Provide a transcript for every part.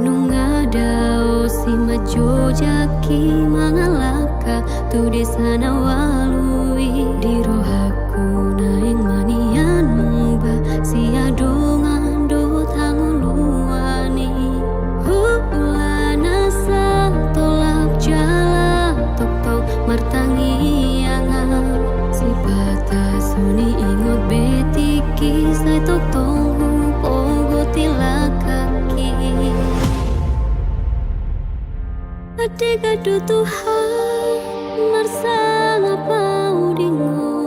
Nungadao si majojaki mangalaka tu desa nawalui di rohaku naing manian mungba si adongan do tanguluani hulana sa tolak jala tok martangi angan si batas suni ingot betiki sai tok tonghu pogo tilakaki Adik-adik Tuhan marsang apa udingo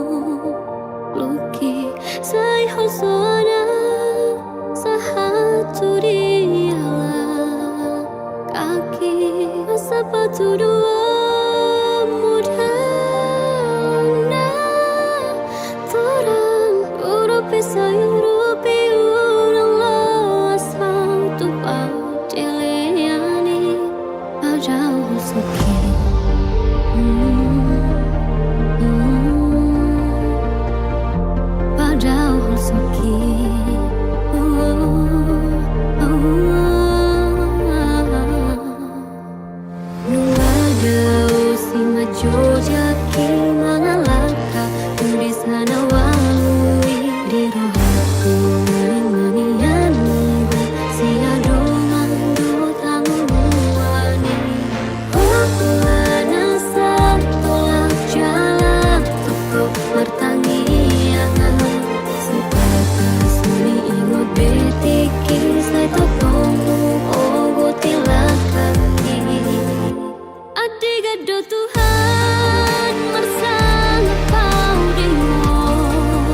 Luki say hosona sahatu diala Kaki sepatu dua mudana Torang urupi sayurupi urang lo asal tupau Deleani Padahal suki Padahal suki Nungadao si majojaki mangalaka tu di sana walui di rohaku naing manian mungba si adongan do tanguluani hulana sa tolak jala tok martangi angan si batas suni ingot betiki sai tok tonghu ogo tilakaki Adik-adik Tuhan marsang apa udingoki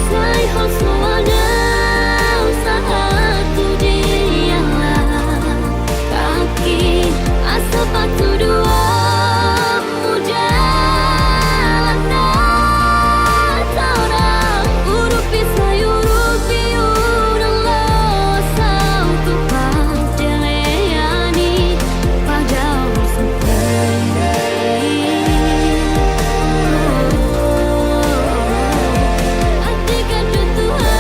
Say hosoana sahatu diala Kaki sepatu dua mudana Torang urupi sayurupi urang lo asal tupang Deleani Padahal suki Adik-adik Tuhan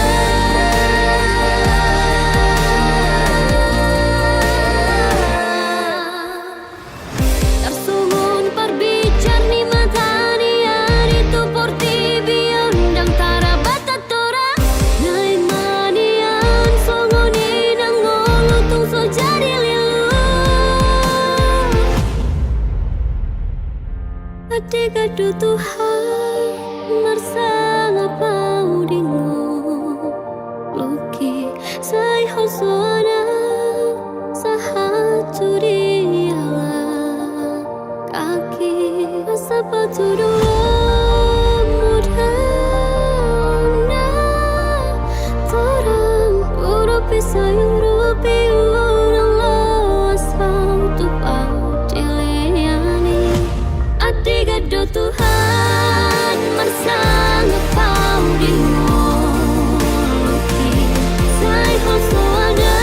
Tersumun perbicar ni matani hari tu porti biundang tarabatat tora Naik manian songoni nang ngolu tung so jadi lilu Adik-adik Tuhan marsang apa udingo Luki say hosona sahatu diala Kaki sepatu dua mudana Torang urupi sayurupi urang lo asal tupau Deleani Adik-adik Tuhan marsang apa udingo Luki say hosoana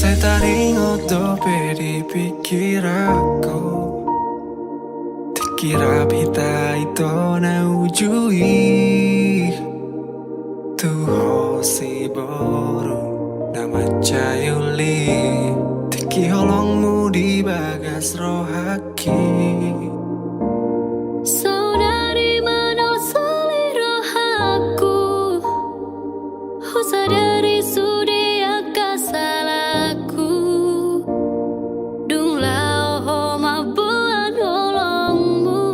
Setaringo dope dipikir aku Dikira pita ito na ujui Tuho si boru nama cayuli Tiki holongmu di bagas rohaki Saudari mana seliro aku Sadari sudi akasalku Dung lao ho mabuan holongmu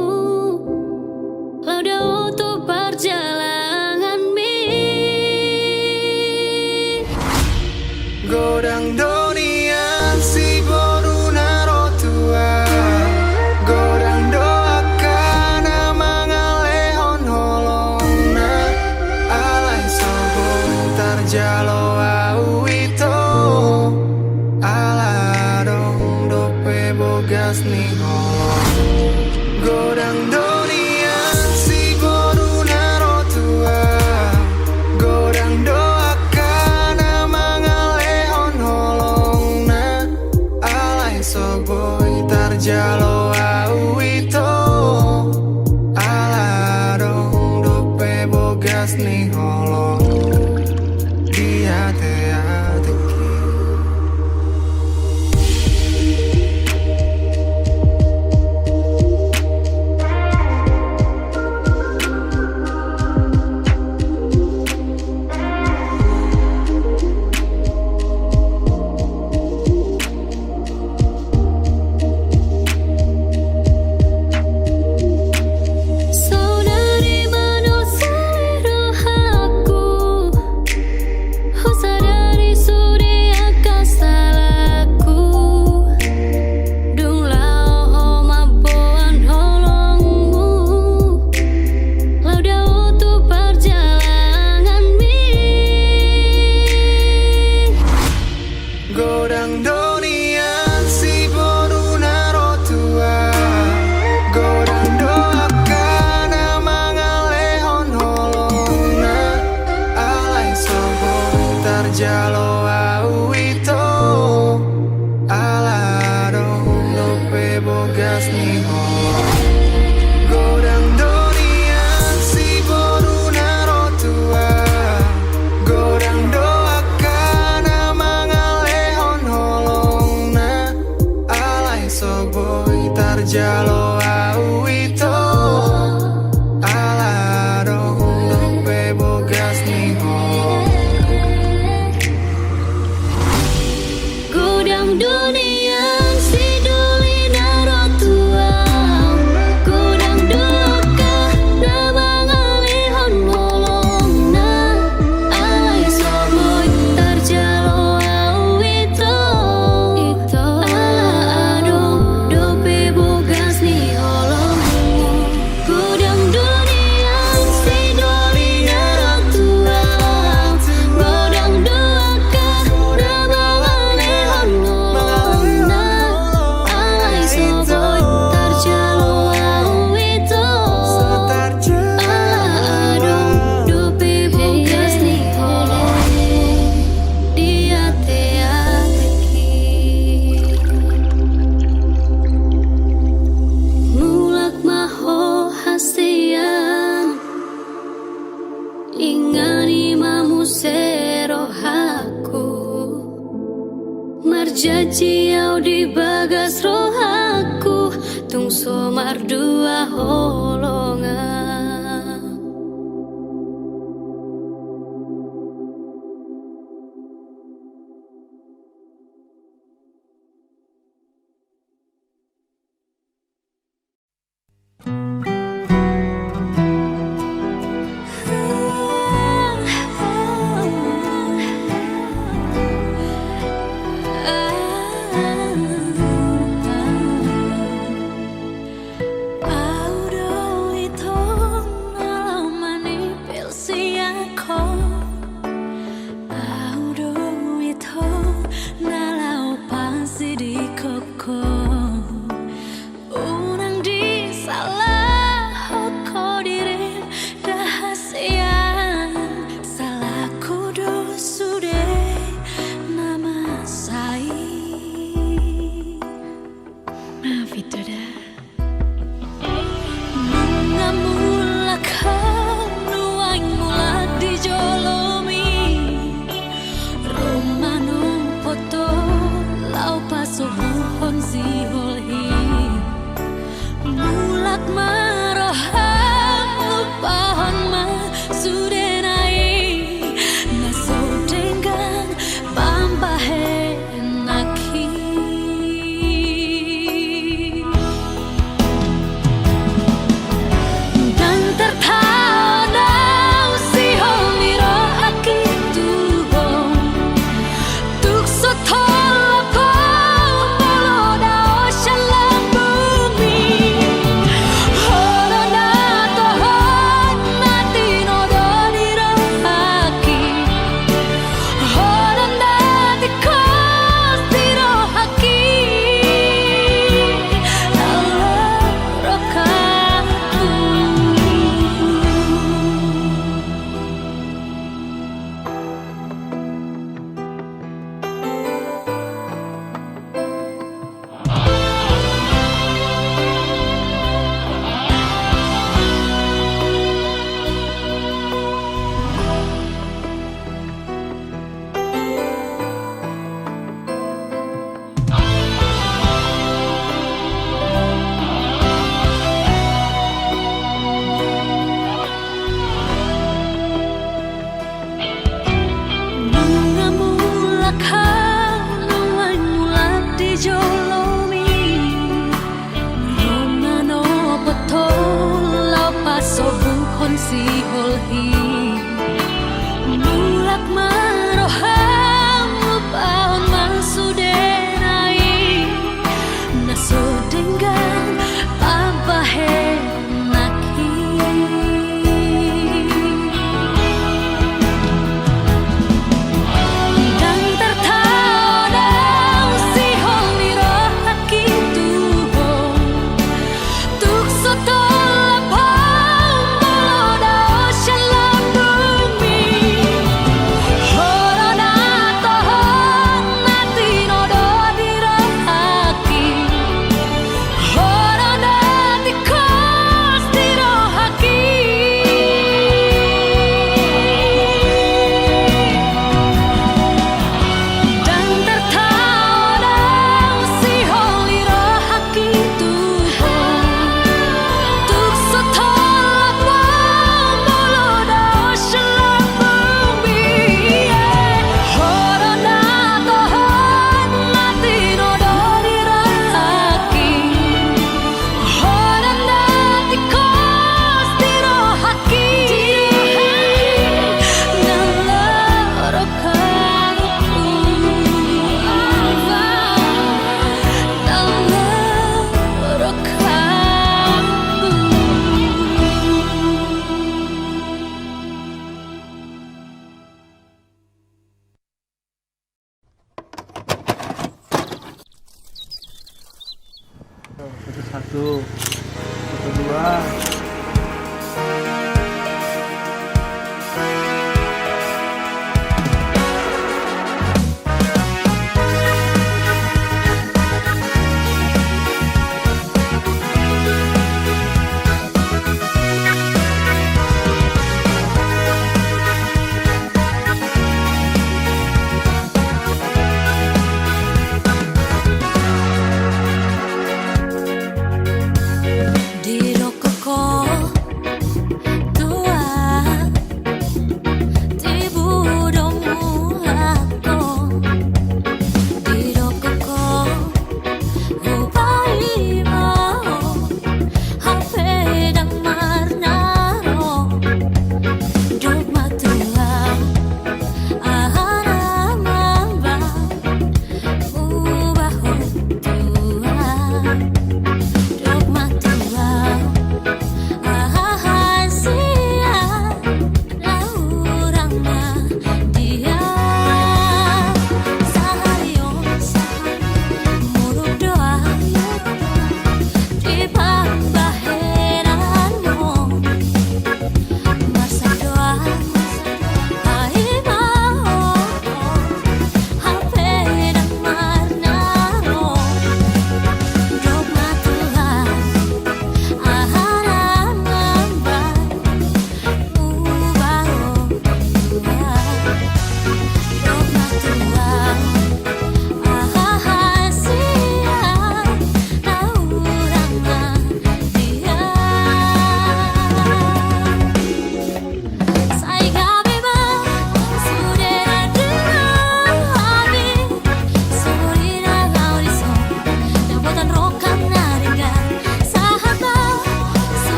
Lauda untuk perjalanan mi Godang donian si boru naro tua Godang doakan mangalehon holongna Alai sobo tarjalo au ito Ala dong dope bogas ni holong Godang donian si boru naro tua Godang doakan mangalehon holongna Alai soboy tarjalo au ito Ala dong dope bogas ni holong Dia te-ateki Saudari mana seliro aku Sadari sudi akasalku Dung lao ho mabuan holongmu Lauda untuk perjalanan mi Godang donian si boru naro tua Godang doakan mangalehon holongna Alai soboy tarjalo au ito Ala dong dope bogas ni holong Godang donian si boru naro tua Godang doakan mangalehon holongna Alai soboy tarjalo au ito Ala dong dope bogas ni holong Godang dunia si duli naro tua Godang doaka nama ngalihon holongna Alai soboy tarjalo au ito Ala adong dope bogas ni holongmu Godang dunia si duli naro tua Godang doaka nama ngalihon holongna Alai soboy tarjalo au ito Ala adong dope bogas ni holong Dia te-ateki Mulak maho hasian Ingani mamu serohaku Marjaji au di bagas rohaku Tung somar dua holongan Audo ito Mulak marohan lupahan ma sudenai naso dengan pambahen aki dan tertana si homiro aki tuhong tuk sotol pau moloda oshalang bumi horona tohon mati nodoniro aki horona dikos diro aki Allah rokaku. Bunga mulak haluan mulak dijolomi Rona no potol lau paso buhon si holhi Mulak maroham lupaon masudenai Naso dengan pampahen naki dan tertana si homiro aki tuhong tuk sotol pau moloda oshalang bumi horona tohon mati nodoniro aki horona dikos diro aki dan tertana si homiro aki tuhong tuk sotol pau moloda oshalang bumi horona tohon mati nodoniro aki horona dikos diro aki nalla rokaku nalla rokaku. Satu, dua. Di roko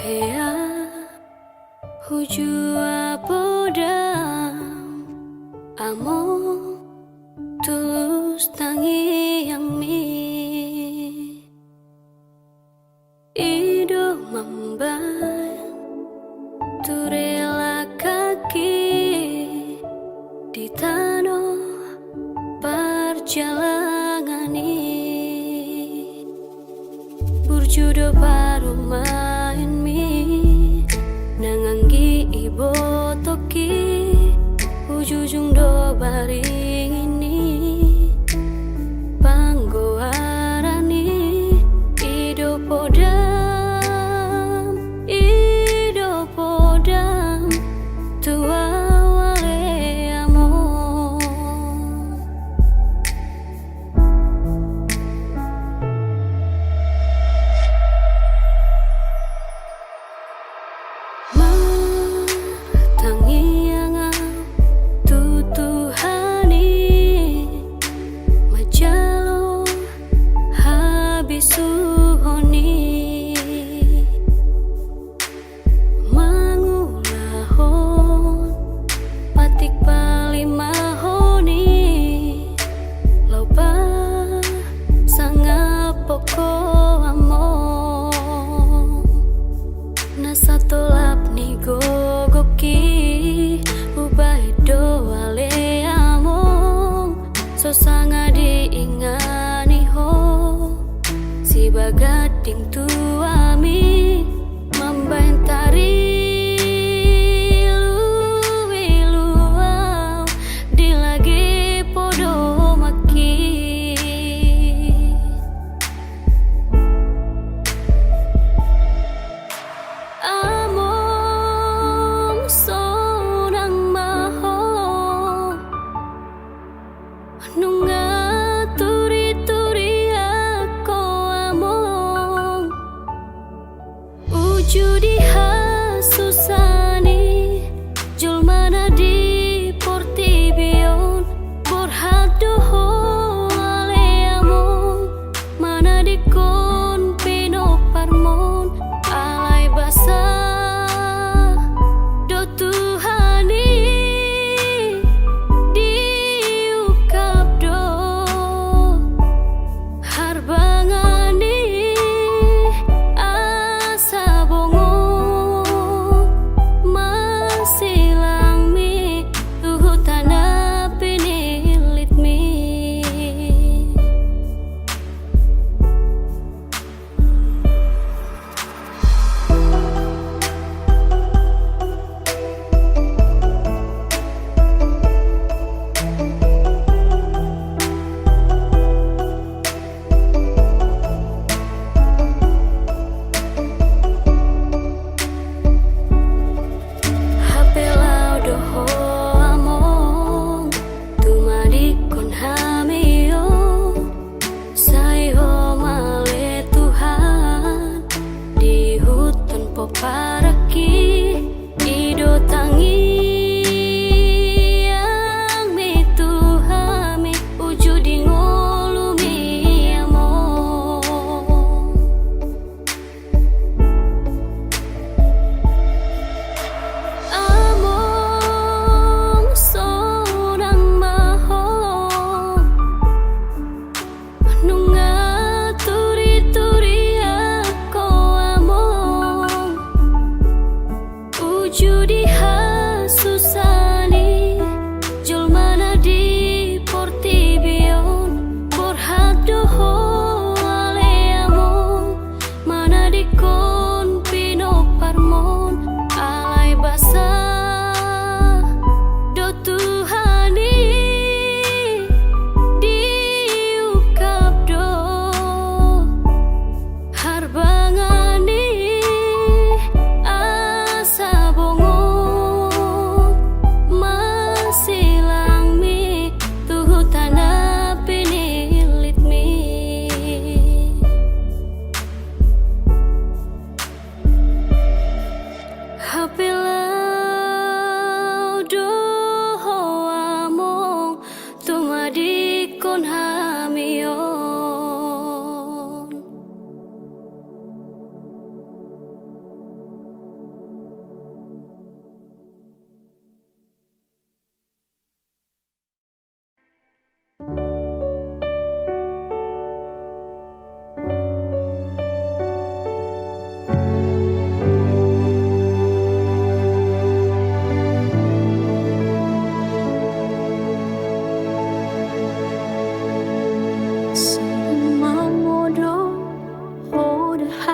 Hea hujua podam amo tulus tangi yang mi ido mamban turela kaki di tanah perjalanan ini berjudo baru main mi nanganggi ibo toki ujujung do baring ini panggoarani ido podam tua wale amo Nasatolap ni gogoki ubah do wale among so sanga diingani ho si bagating tuami mambaintari luau di lagi podo maki among sonang maho nunga turi ako among ujudi hasusani julmana di portibion borhado ale among mana di kon pino parmon alai basa do Tuhani diukap do harbangani asa bongo masilang mi tuhutana pinilit mi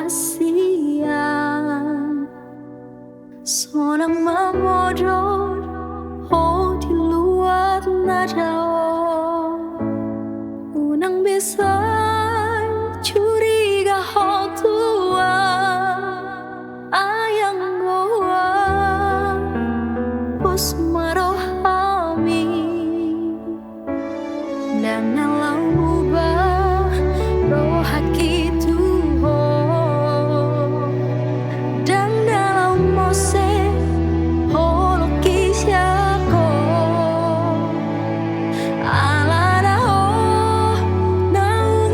siang sonang memodor oh di luar nadao unang bisa curiga ho tua ayang goa pos marohami dan alau mubah rohaki tuho dan dalam mose holoki syako ala daho nau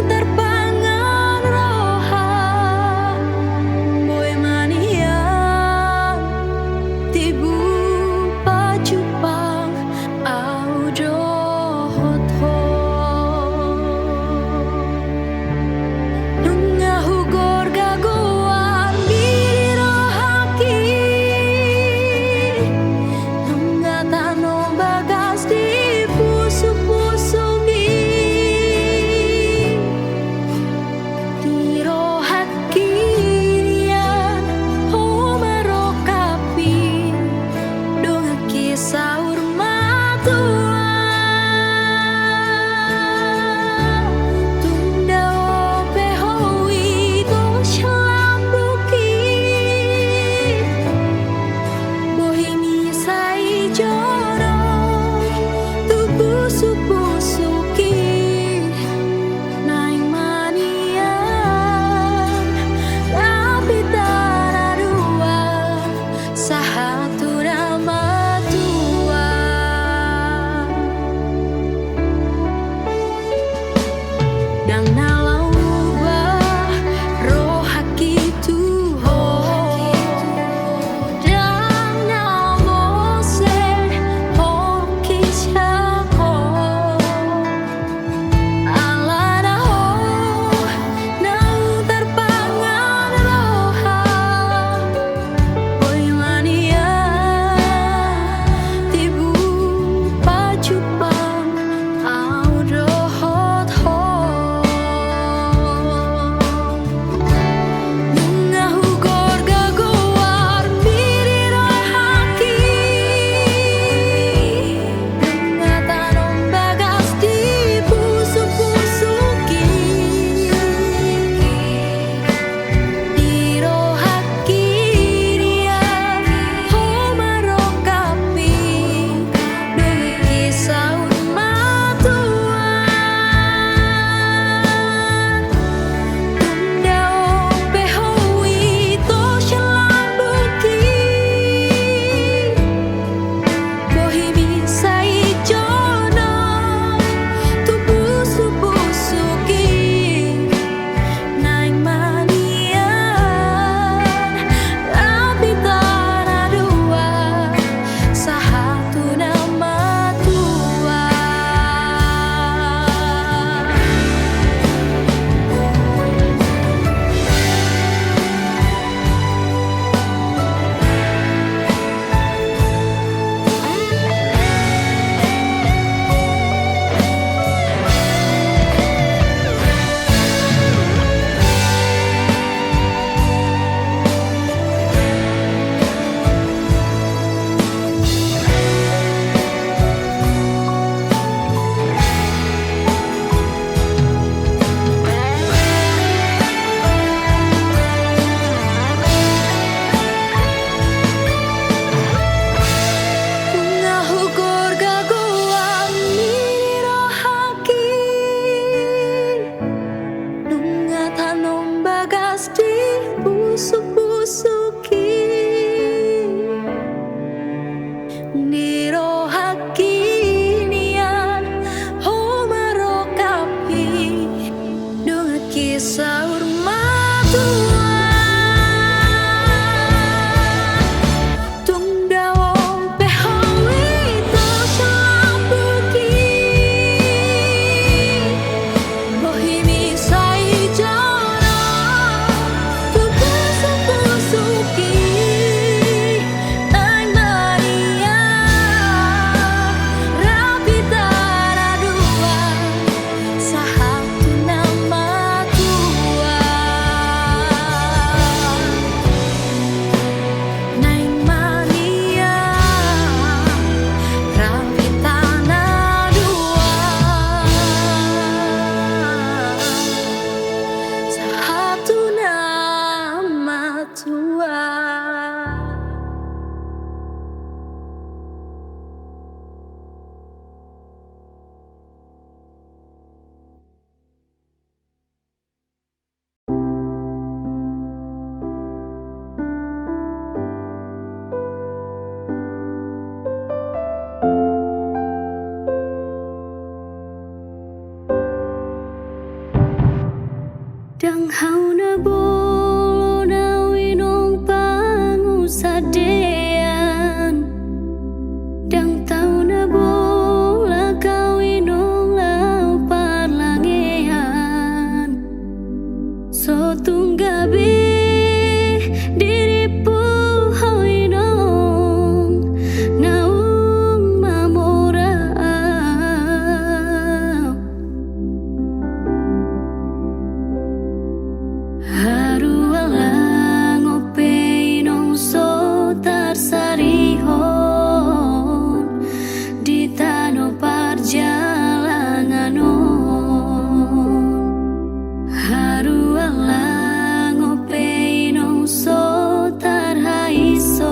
tua. Dang hau na bolo na winong pangusadean, dang tau na bola kau winong lau parlangean. So tunggabi diripu hau winong naung mamorau. Haru alang ope nong so tarsarihon di tano parjalangan on. Haru alang ope nong so tarhaison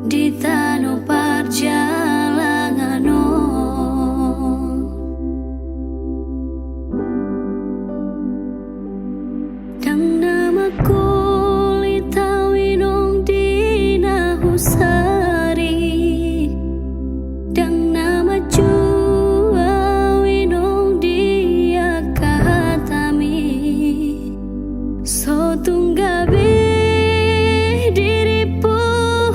di tano parjalangan on. Dang nama kulita winong dina husari, dang nama jua winong dia katami. So tunggabi diripu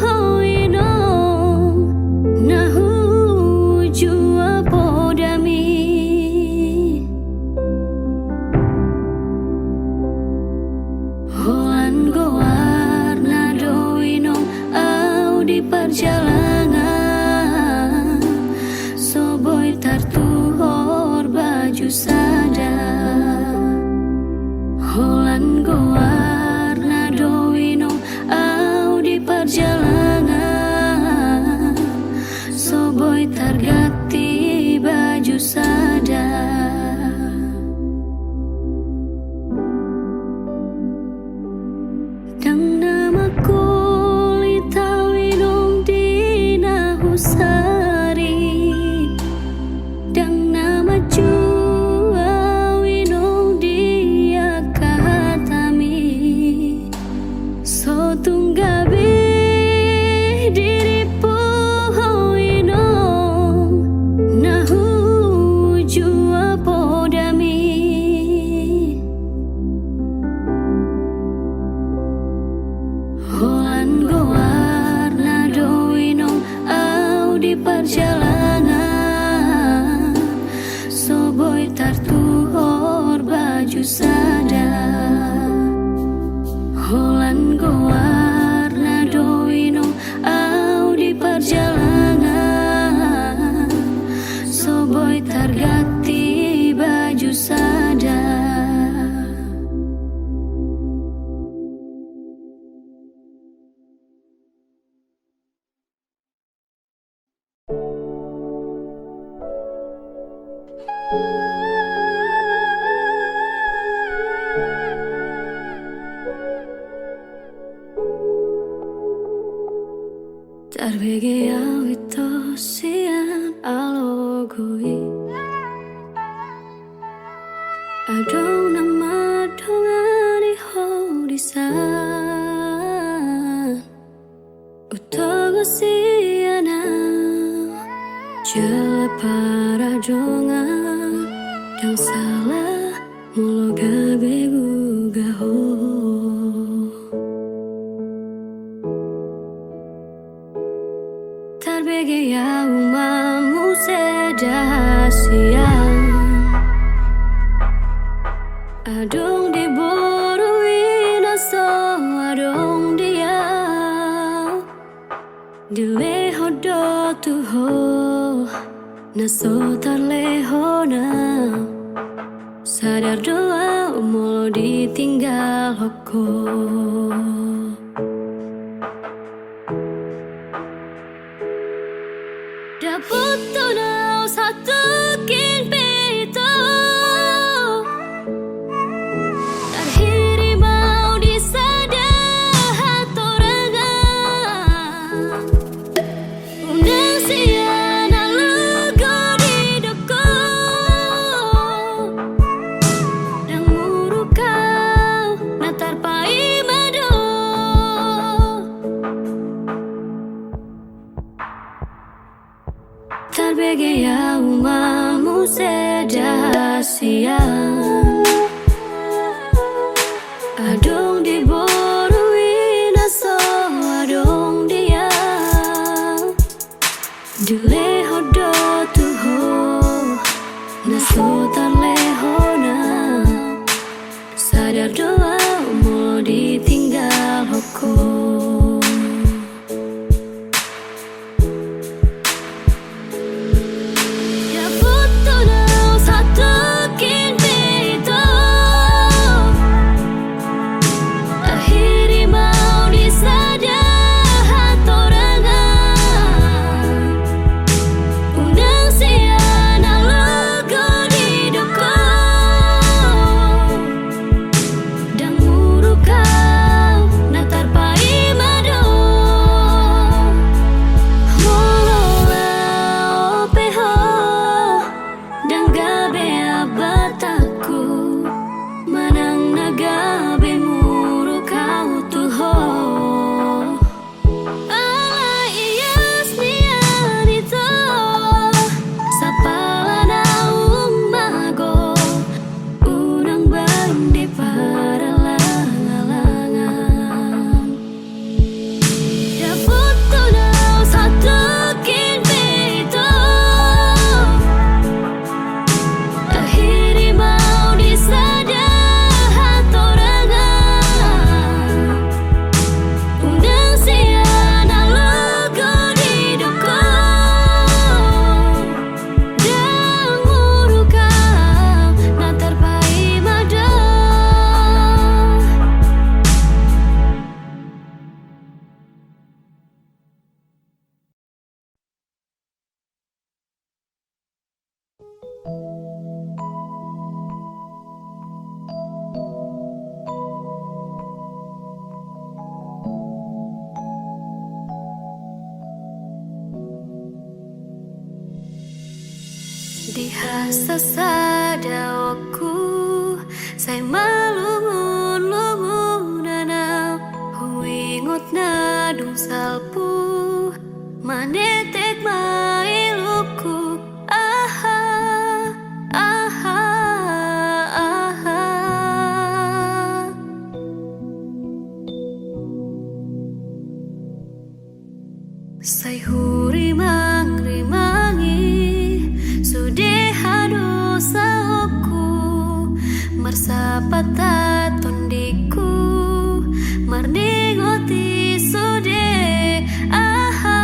hau winong nahu jua podami. Holan goar nado winong au di perjalanan, so boy tartuhor baju sada. Holan goar nado winong au di perjalanan, so boy targati baju sada. Dang nama kulita winong dina husari, dang nama jua winong dia katami. So tunggabi diripu hau winong nahu jua podami. Holan goar nado winong au di perjalanan, so boy tartuhor baju sada. Holan goar nado winong au di perjalanan, so boy targati baju sada. Tarbege au ito sian alogoi, adong nama dongani hodisan, utogo siana jala para dongan, dang salah mulo gabe gugaho. Tarbege au mamu sedasian, adong di boruin aso adong dia dileho do tuho naso tarleho na sadar doa umolo ditinggal hoko. Dapat tunau satu kin pito, terhirimau di berdoa mau ditinggal hukum. Ya butuh nau satu kinpito akhiri mau disada hatorangan undang siana logo di doko dan murukau natar pai mado molola opeho dan gabe abataku manang nagabe murukau tuho ala iyas nianito sapalana umago unang bandi para langalangan ya foto nau satu kinpito akhiri mau disada hatorangan undang siana logo di doko dan murukau natar pai mado. Di hasasada aku say malungun nanau huingot na dung salpu manetek mailuku aha aha aha say huri mangrimangi sudehado saoku marsapata tondiku marningoti sude aha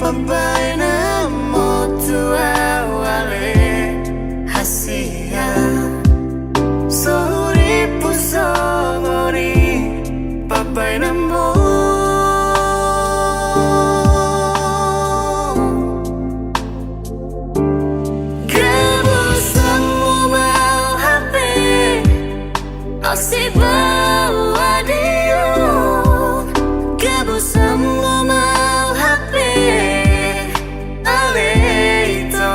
pambaina motua wale hasia sorry pusongori pambaina mo gabusamu mau HP asih bawa dia gabusamu mau HP ale itu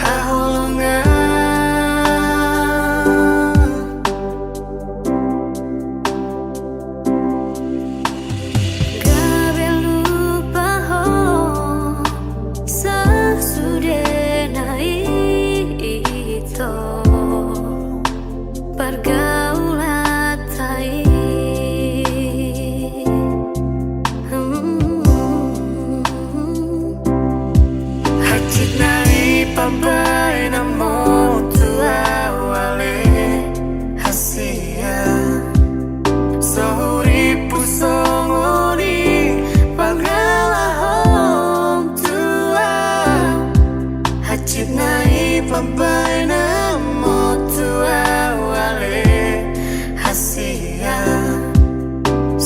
haholongan gabe lupa ho sesudena itu pergaulan tai hajit nai pambaina motua wale hasia sohuri pusongori pagala hom tua hajit nai pambaina motua wale hasia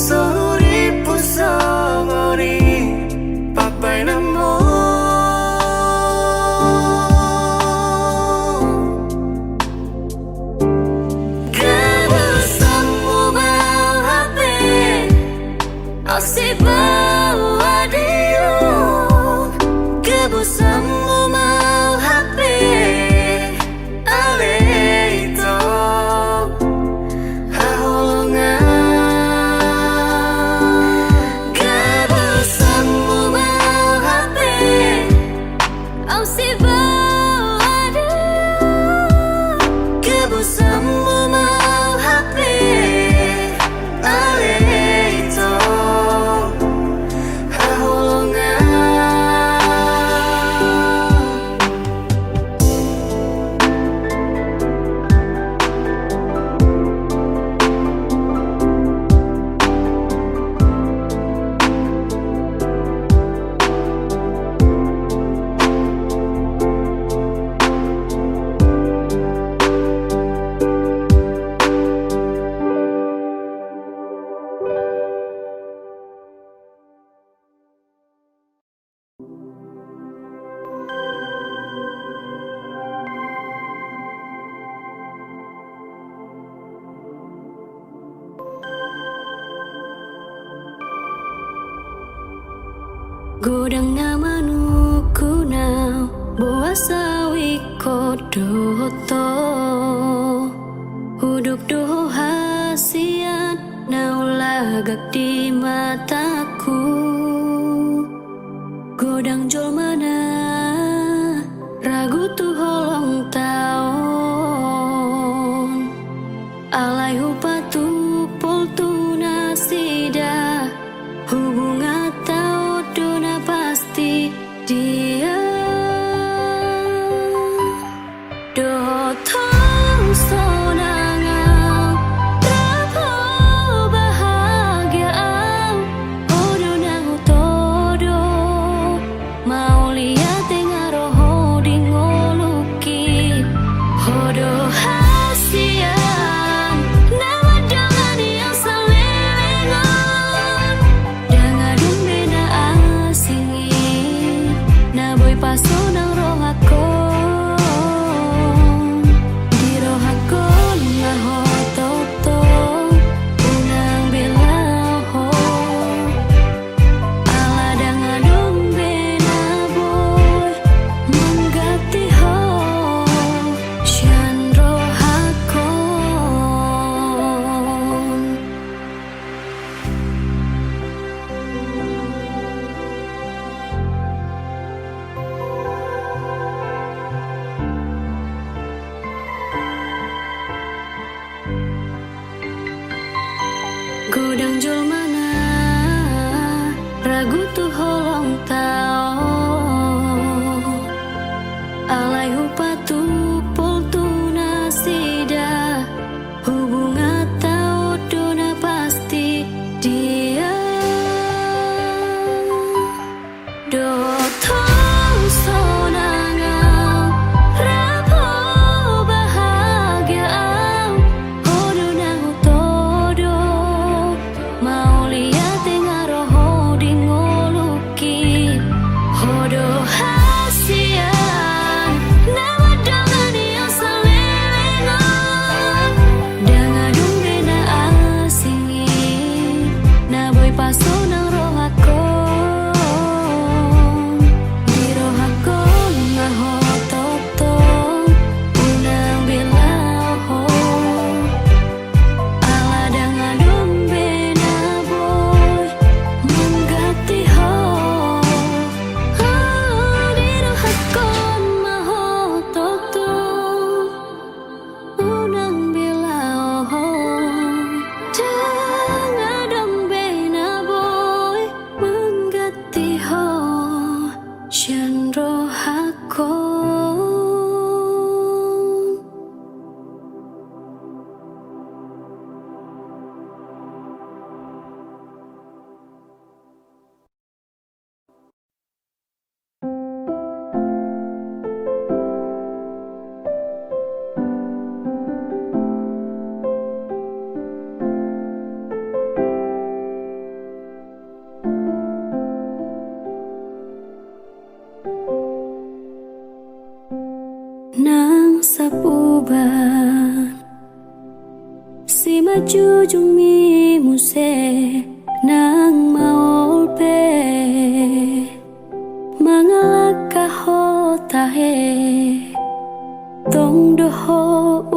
sohuri pusongori pambaina mo asih bawa dia gabusamu mau HP ale itu haholongan gabusamu mau HP asih bawa dia gabusamu mau HP ale itu godang namanu kunau boa sawi kodoto huduk doho hasian naulagak di mataku godang jol mana ragu tu holong taon alai hupatu pol tu nasida hubungan tau dona pasti dia dotong sonangau trapo bahagia hodo nang todo mau lihat tengah roho di ngoluki hodo hasian nama jangan yang salelengan dengan dumbena asingi na boy paso nang rohakon di rohakon nga hototo unang belaho ala dengan dumbena boy menggati ho syan rohakon godang jol mana ragu tu holong tao alai hupatu pol tu nasida hubungan tau dona pasti dia ban si maju jung mi muse nang maol pe mangalaka ho tahe tong doho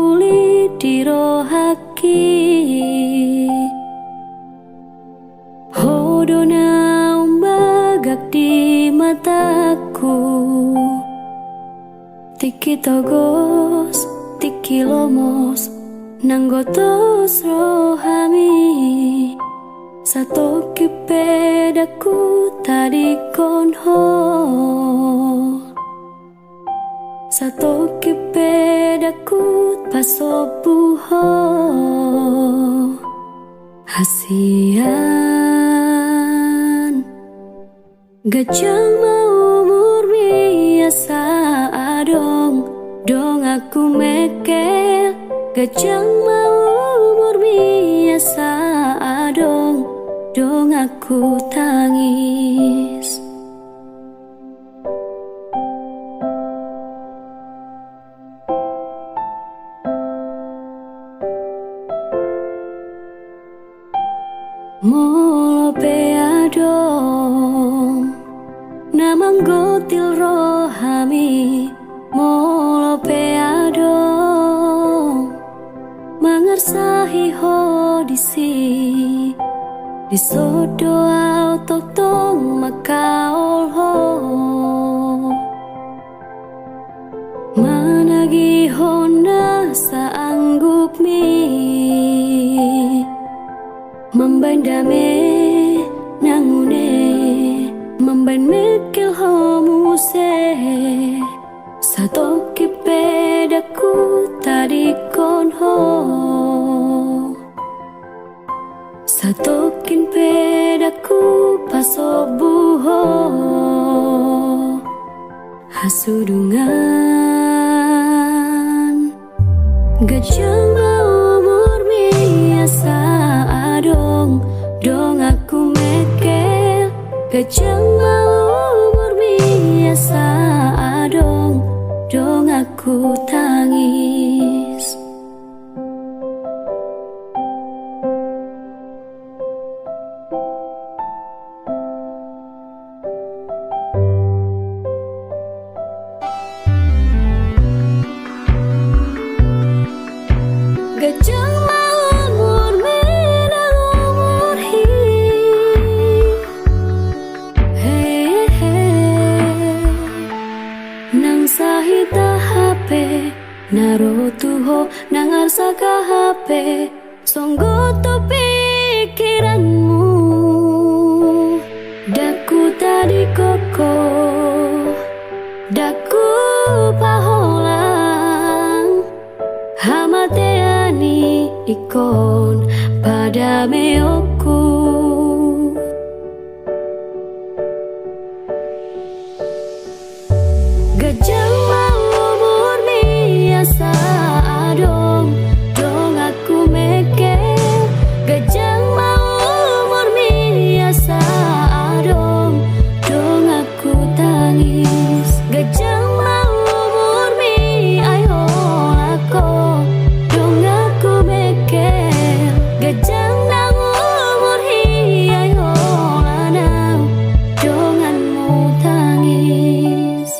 uli diro haki hodona umbagak di mataku tiki togos tiki lomos nanggotos rohami satu kipedaku tadi konho satu kipedaku pasobuho hasian gajang mau umur biasa adong dong aku mekel gajang mau umur biasa adong dong aku tangis molo peadong namang gotil rohami molo peadong mangarsahi hodisi disodo autok tong makaol ho managi hona saanggup mi membandame nangune memban mekel homuse satu kipedaku tadi konho satu kin pedaku pasobuho hasudungan gajang mau umur biasa adong dong aku mekel gajang mau umur biasa adong dong aku tangis gajang mau umur menang umur hi he nang sahita HP naro tuho nang arsaka HP songgo to pikiranmu daku tadi koko daku paholang hamateani ikon pada meoku gajang mau umur biasa adong dong aku mekel gajang mau umur biasa adong dong aku tangis gajang mau umur mi ayo aku dong aku mekel gajang nang umur hi ayo lanang donganmu tangis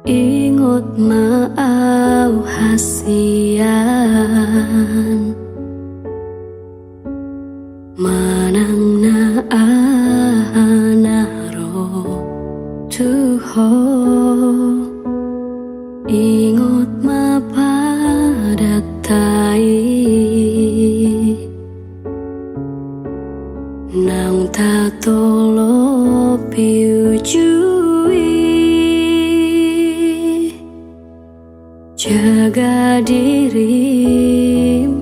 ingot mau hasian manang na anaro tuho ingot mapadatai nang tatolo piujui jaga dirim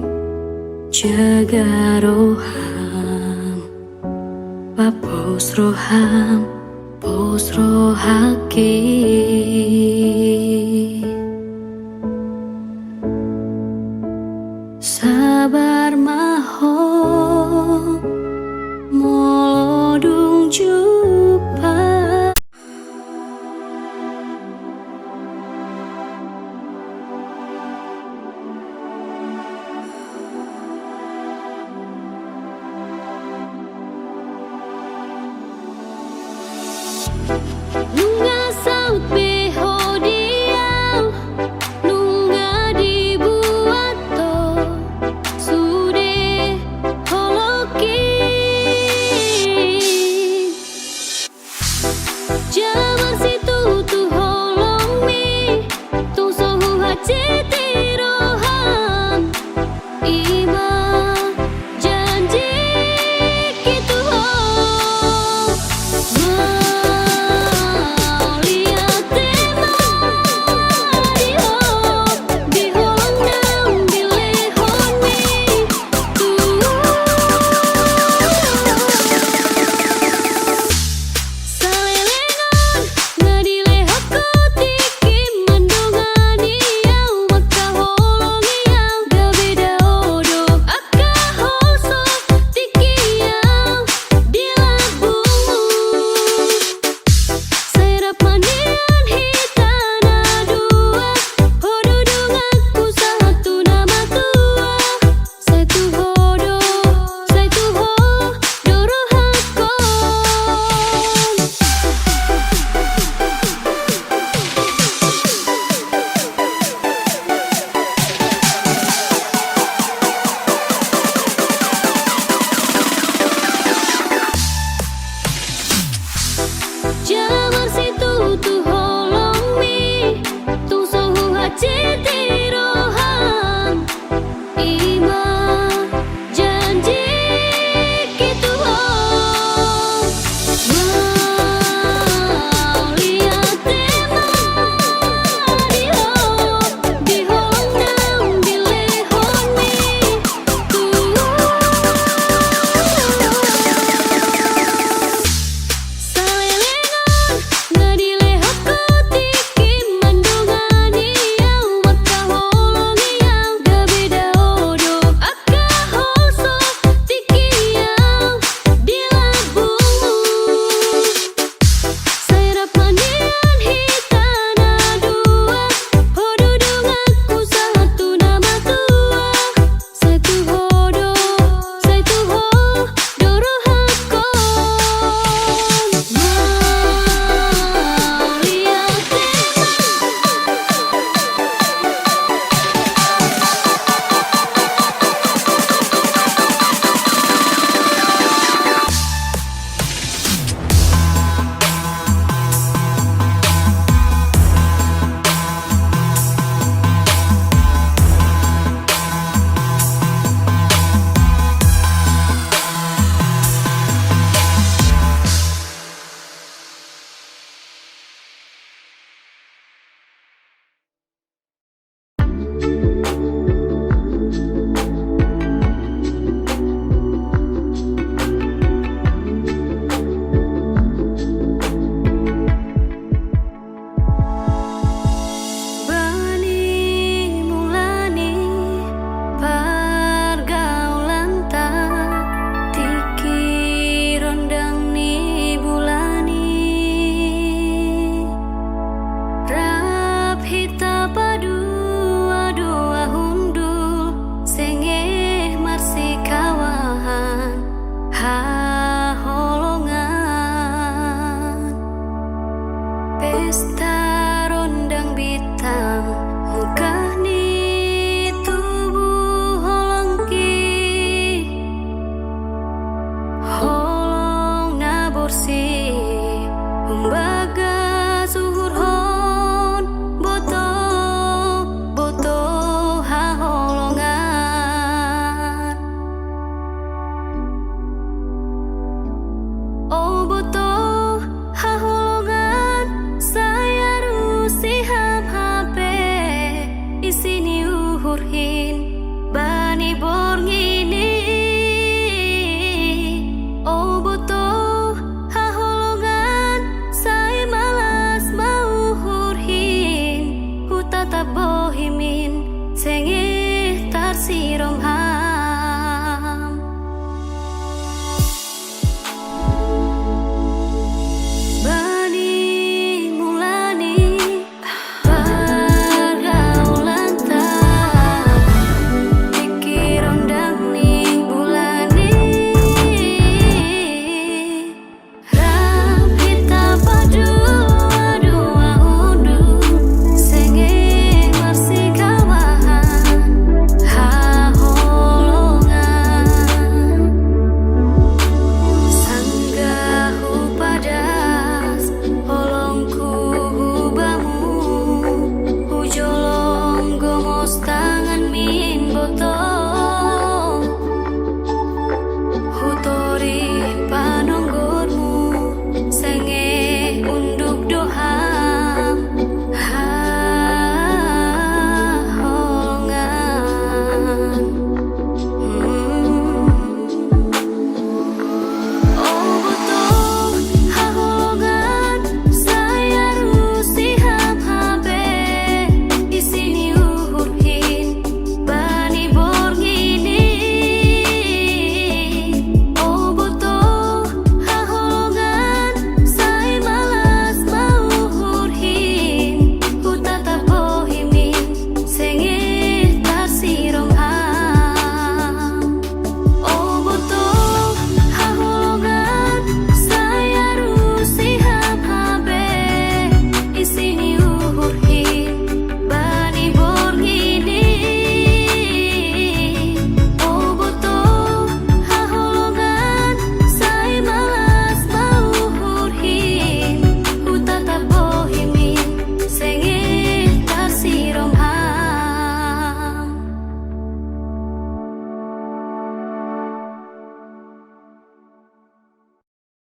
jaga roham papos roham pos rohaki